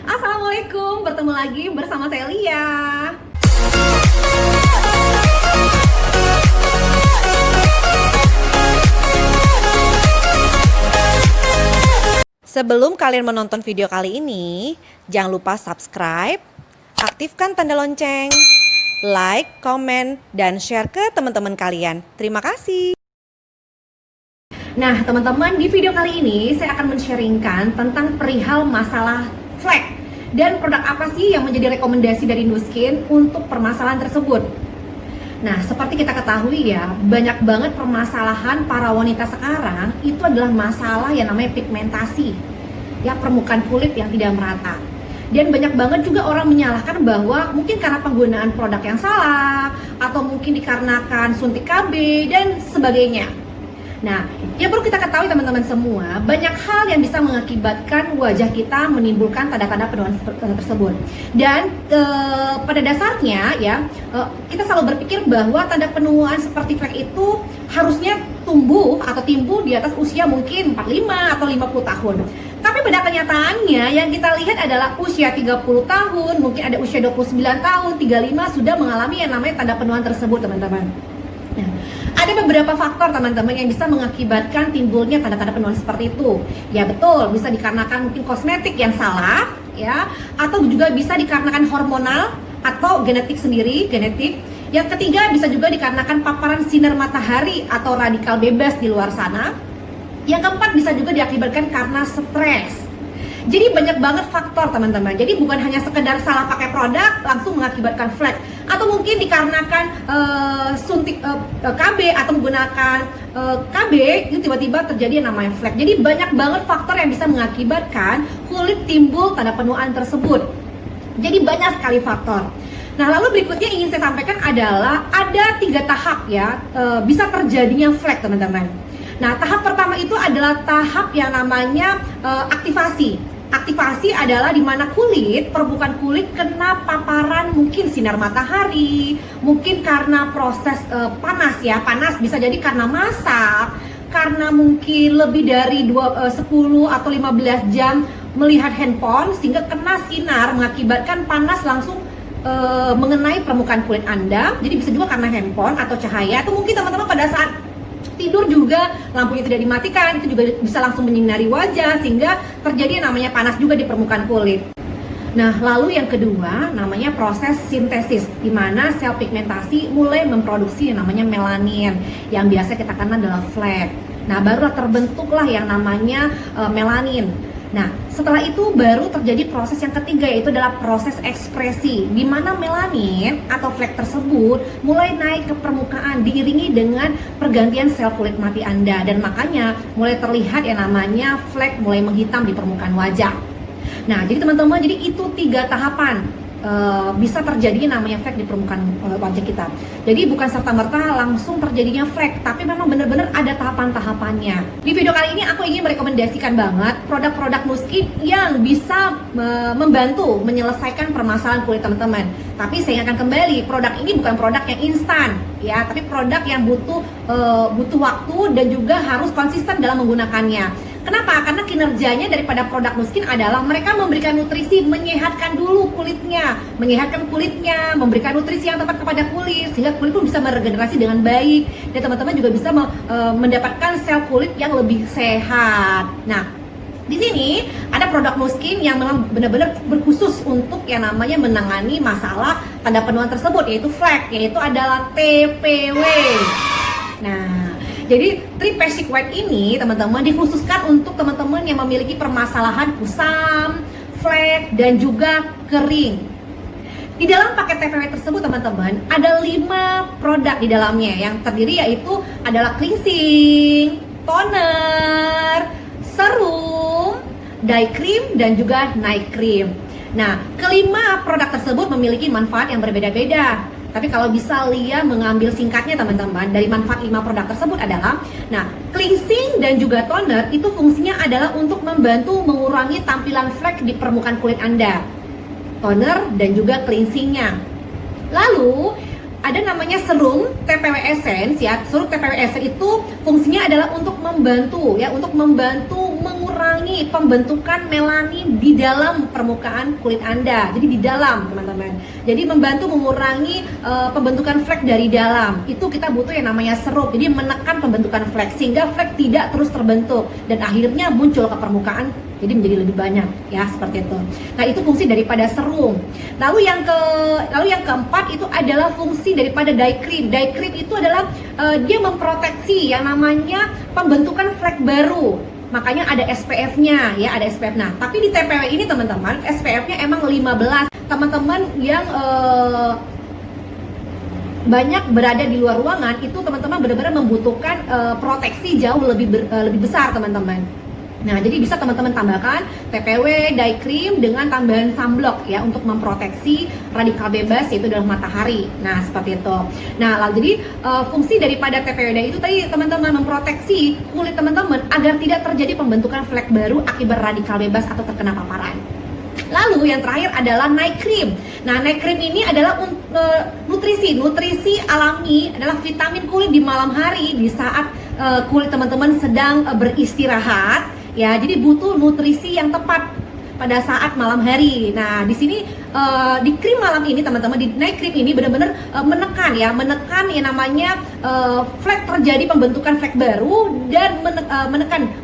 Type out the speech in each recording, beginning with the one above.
Assalamualaikum, bertemu lagi bersama saya Lia. Sebelum kalian menonton video kali ini, jangan lupa subscribe, aktifkan tanda lonceng, like, komen, dan share ke teman-teman kalian. Terima kasih. Nah, teman-teman, di video kali ini saya akan men-sharingkan tentang perihal masalah flek dan produk apa sih yang menjadi rekomendasi dari Nu Skin untuk permasalahan tersebut. Nah, seperti kita ketahui ya, banyak banget permasalahan para wanita sekarang itu adalah masalah yang namanya pigmentasi, ya, permukaan kulit yang tidak merata. Dan banyak banget juga orang menyalahkan bahwa mungkin karena penggunaan produk yang salah, atau mungkin dikarenakan suntik KB dan sebagainya. Nah, yang perlu kita ketahui teman-teman semua, banyak hal yang bisa mengakibatkan wajah kita menimbulkan tanda-tanda penuaan tersebut. Dan pada dasarnya ya, kita selalu berpikir bahwa tanda penuaan seperti flek itu harusnya tumbuh atau timbul di atas usia mungkin 45 atau 50 tahun. Tapi pada kenyataannya yang kita lihat adalah usia 30 tahun, mungkin ada usia 29 tahun, 35 sudah mengalami yang namanya tanda penuaan tersebut, teman-teman. Nah, ada beberapa faktor teman-teman yang bisa mengakibatkan timbulnya tanda-tanda penuaan seperti itu. Ya betul, bisa dikarenakan mungkin kosmetik yang salah, ya, atau juga bisa dikarenakan hormonal atau genetik sendiri, genetik. Yang ketiga bisa juga dikarenakan paparan sinar matahari atau radikal bebas di luar sana. Yang keempat bisa juga diakibatkan karena stres. Jadi banyak banget faktor teman-teman. Jadi bukan hanya sekedar salah pakai produk langsung mengakibatkan flek, atau mungkin dikarenakan suntik KB atau menggunakan KB itu tiba-tiba terjadi yang namanya flek. Jadi banyak banget faktor yang bisa mengakibatkan kulit timbul tanda penuaan tersebut. Jadi banyak sekali faktor. Nah, lalu berikutnya ingin saya sampaikan adalah ada 3 tahap ya bisa terjadinya flek, teman-teman. Nah, tahap pertama itu adalah tahap yang namanya aktivasi. Aktivasi adalah di mana kulit, permukaan kulit kena paparan mungkin sinar matahari, mungkin karena proses panas ya, panas bisa jadi karena masak, karena mungkin lebih dari 10 atau 15 jam melihat handphone sehingga kena sinar mengakibatkan panas langsung mengenai permukaan kulit Anda. Jadi bisa juga karena handphone atau cahaya, atau mungkin teman-teman pada saat tidur juga lampunya tidak dimatikan, itu juga bisa langsung menyinari wajah sehingga terjadi yang namanya panas juga di permukaan kulit. Nah, lalu yang kedua namanya proses sintesis, di mana sel pigmentasi mulai memproduksi yang namanya melanin yang biasa kita kenal adalah flek. Nah, barulah terbentuklah yang namanya melanin. Nah, setelah itu baru terjadi proses yang ketiga, yaitu adalah proses ekspresi, di mana melanin atau flek tersebut mulai naik ke permukaan diiringi dengan pergantian sel kulit mati Anda, dan makanya mulai terlihat yang namanya flek mulai menghitam di permukaan wajah. Nah, jadi teman-teman, jadi itu 3 tahapan bisa terjadi namanya flek di permukaan wajah kita. Jadi bukan serta-merta langsung terjadinya flek, tapi memang benar-benar ada tahapan-tahapannya. Di video kali ini aku ingin merekomendasikan banget produk-produk Nu Skin yang bisa membantu menyelesaikan permasalahan kulit teman-teman. Tapi saya akan kembali, produk ini bukan produk yang instan ya, tapi produk yang butuh waktu dan juga harus konsisten dalam menggunakannya. Kenapa? Karena kinerjanya daripada produk Nu Skin adalah mereka memberikan nutrisi, menyehatkan dulu kulitnya, memberikan nutrisi yang tepat kepada kulit sehingga kulit pun bisa meregenerasi dengan baik, dan teman-teman juga bisa mendapatkan sel kulit yang lebih sehat. Nah, di sini ada produk Nu Skin yang memang benar-benar berkhusus untuk yang namanya menangani masalah tanda penuaan tersebut, yaitu flek, yaitu adalah TPW. Nah, jadi Tri-Basic White ini teman-teman dikhususkan untuk teman-teman yang memiliki permasalahan kusam, flek, dan juga kering. Di dalam paket TPW tersebut teman-teman ada 5 produk di dalamnya, yang terdiri yaitu adalah cleansing, toner, serum, day cream, dan juga night cream. Nah, kelima produk tersebut memiliki manfaat yang berbeda-beda. Tapi kalau bisa Lia mengambil singkatnya teman-teman, dari manfaat 5 produk tersebut adalah, nah, cleansing dan juga toner itu fungsinya adalah untuk membantu mengurangi tampilan flek di permukaan kulit Anda. Toner dan juga cleansingnya. Lalu ada namanya serum TPW Essence ya. Serum TPW Essence itu fungsinya adalah untuk membantu ya, untuk membantu mengurangi mengurangi pembentukan melanin di dalam permukaan kulit Anda. Jadi di dalam, teman-teman. Jadi membantu mengurangi pembentukan flek dari dalam. Itu kita butuh yang namanya serum. Jadi menekan pembentukan flek sehingga flek tidak terus terbentuk dan akhirnya muncul ke permukaan. Jadi menjadi lebih banyak, ya, seperti itu. Nah, itu fungsi daripada serum. Lalu yang keempat itu adalah fungsi daripada dye cream. Dye cream itu adalah dia memproteksi yang namanya pembentukan flek baru. Makanya ada SPF-nya, ya, ada SPF. Nah, tapi di TPW ini teman-teman, SPF-nya emang 15. Teman-teman yang banyak berada di luar ruangan itu teman-teman benar-benar membutuhkan proteksi jauh lebih besar, teman-teman. Nah, jadi bisa teman-teman tambahkan TPW, dye cream dengan tambahan sunblock ya untuk memproteksi radikal bebas yaitu dalam matahari. Nah, seperti itu. Nah, lalu jadi fungsi daripada TPW dye itu tadi teman-teman memproteksi kulit teman-teman agar tidak terjadi pembentukan flek baru akibat radikal bebas atau terkena paparan. Lalu yang terakhir adalah night cream. Nah, night cream ini adalah nutrisi alami, adalah vitamin kulit di malam hari di saat kulit teman-teman sedang beristirahat. Ya, jadi butuh nutrisi yang tepat pada saat malam hari. Nah, di sini di krim malam ini teman-teman, di night cream ini benar-benar menekan yang namanya flek, terjadi pembentukan flek baru dan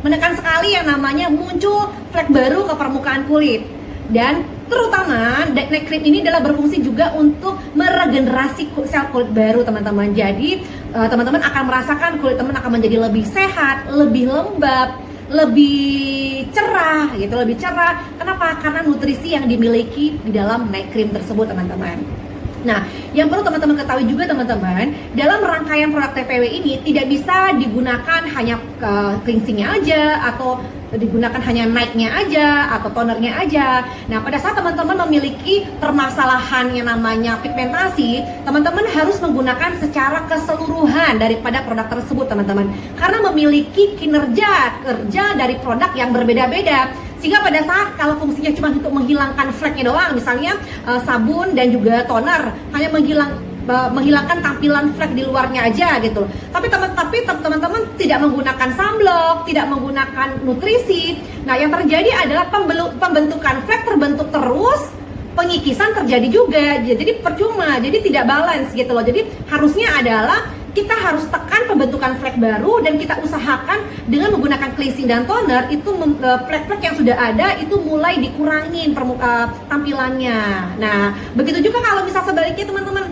menekan sekali yang namanya muncul flek baru ke permukaan kulit. Dan terutama night cream ini adalah berfungsi juga untuk meregenerasi sel kulit baru, teman-teman. Jadi teman-teman akan merasakan kulit teman akan menjadi lebih sehat, lebih lembab, lebih cerah gitu, lebih cerah. Kenapa? Karena nutrisi yang dimiliki di dalam night cream tersebut, teman-teman. Nah, yang perlu teman-teman ketahui juga, teman-teman, dalam rangkaian produk TPW ini tidak bisa digunakan hanya cleansingnya aja atau digunakan hanya night-nya aja atau tonernya aja. Nah, pada saat teman-teman memiliki permasalahan yang namanya pigmentasi, teman-teman harus menggunakan secara keseluruhan daripada produk tersebut, teman-teman. Karena memiliki kerja dari produk yang berbeda-beda. Sehingga pada saat kalau fungsinya cuma untuk menghilangkan fleknya doang, misalnya sabun dan juga toner hanya menghilangkan tampilan flek di luarnya aja gitu. Tapi teman-teman tidak menggunakan sunblock, tidak menggunakan nutrisi. Nah, yang terjadi adalah pembentukan flek terbentuk terus, pengikisan terjadi juga. Jadi percuma, jadi tidak balance gitu loh. Jadi harusnya adalah kita harus tekan pembentukan flek baru dan kita usahakan dengan menggunakan cleansing dan toner itu flek-flek yang sudah ada itu mulai dikurangin tampilannya. Nah, begitu juga kalau misal sebaliknya teman-teman.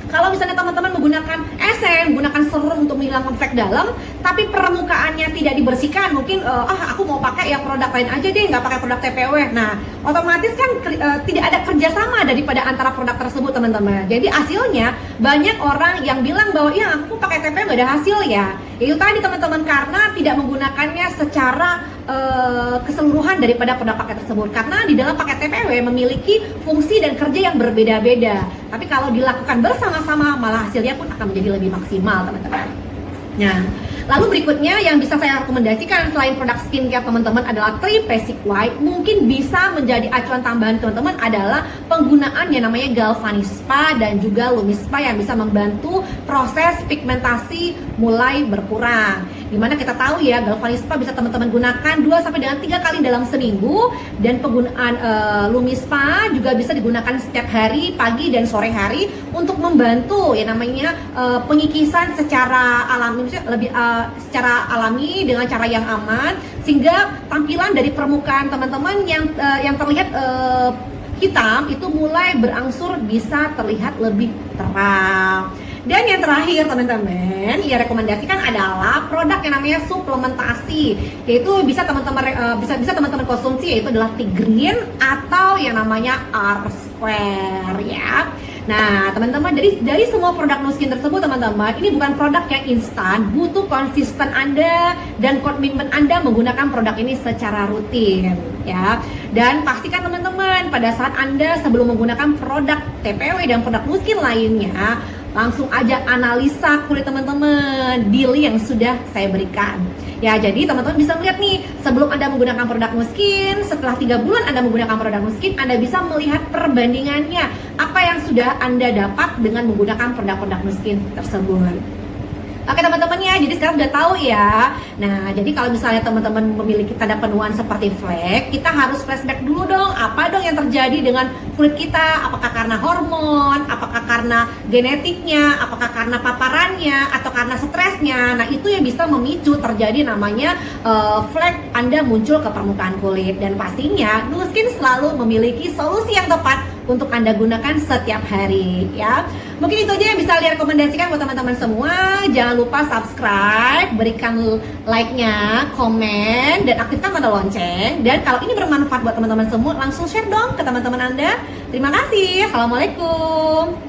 Kalau misalnya teman-teman menggunakan esen, menggunakan serum untuk menghilangkan flek dalam, tapi permukaannya tidak dibersihkan, mungkin aku mau pakai yang produk lain aja deh, nggak pakai produk TPW. Nah, otomatis kan tidak ada kerjasama daripada antara produk tersebut, teman-teman. Jadi hasilnya banyak orang yang bilang bahwa ya aku pakai TPW nggak ada hasil ya. Itu tadi teman-teman, karena tidak menggunakannya secara keseluruhan daripada produk paket tersebut. Karena di dalam paket TPW memiliki fungsi dan kerja yang berbeda-beda. Tapi kalau dilakukan bersama-sama malah hasilnya pun akan menjadi lebih maksimal, teman-teman. Nah, lalu berikutnya yang bisa saya rekomendasikan selain produk skincare teman-teman adalah Tri-Basic White. Mungkin bisa menjadi acuan tambahan teman-teman adalah penggunaan yang namanya Galvanispa dan juga Lumispa yang bisa membantu proses pigmentasi mulai berkurang. Dimana kita tahu ya, Galvanispa bisa teman-teman gunakan 2-3 kali dalam seminggu, dan penggunaan Lumispa juga bisa digunakan setiap hari, pagi dan sore hari untuk membantu yang namanya pengikisan secara alami, secara alami dengan cara yang aman, sehingga tampilan dari permukaan teman-teman yang terlihat hitam itu mulai berangsur bisa terlihat lebih terang. Dan yang terakhir teman-teman, yang rekomendasikan adalah produk yang namanya suplementasi, yaitu bisa teman-teman konsumsi, yaitu adalah T-Green atau yang namanya R-Square ya. Nah, teman-teman, dari semua produk Nu Skin tersebut, teman-teman, ini bukan produk yang instan, butuh konsisten Anda dan komitmen Anda menggunakan produk ini secara rutin ya. Dan pastikan teman-teman, pada saat Anda sebelum menggunakan produk TPW dan produk Nu Skin lainnya, langsung aja analisa kulit teman-teman di link yang sudah saya berikan. Ya, jadi teman-teman bisa melihat nih, sebelum Anda menggunakan produk Nu Skin, setelah 3 bulan Anda menggunakan produk Nu Skin, Anda bisa melihat perbandingannya, apa yang sudah Anda dapat dengan menggunakan produk-produk Nu Skin tersebut. Oke teman-teman ya, jadi sekarang udah tahu ya. Nah, jadi kalau misalnya teman-teman memiliki tanda penuaan seperti flek, kita harus flashback dulu dong. Apa dong yang terjadi dengan kulit kita? Apakah karena hormon? Apakah karena genetiknya? Apakah karena paparannya? Atau karena stresnya? Nah, itu yang bisa memicu terjadi namanya flek Anda muncul ke permukaan kulit. Dan pastinya Nu Skin selalu memiliki solusi yang tepat untuk Anda gunakan setiap hari ya. Mungkin itu aja yang bisa Lia rekomendasikan buat teman-teman semua. Jangan lupa subscribe, berikan like-nya, komen, dan aktifkan tanda lonceng. Dan kalau ini bermanfaat buat teman-teman semua, langsung share dong ke teman-teman Anda. Terima kasih. Assalamualaikum.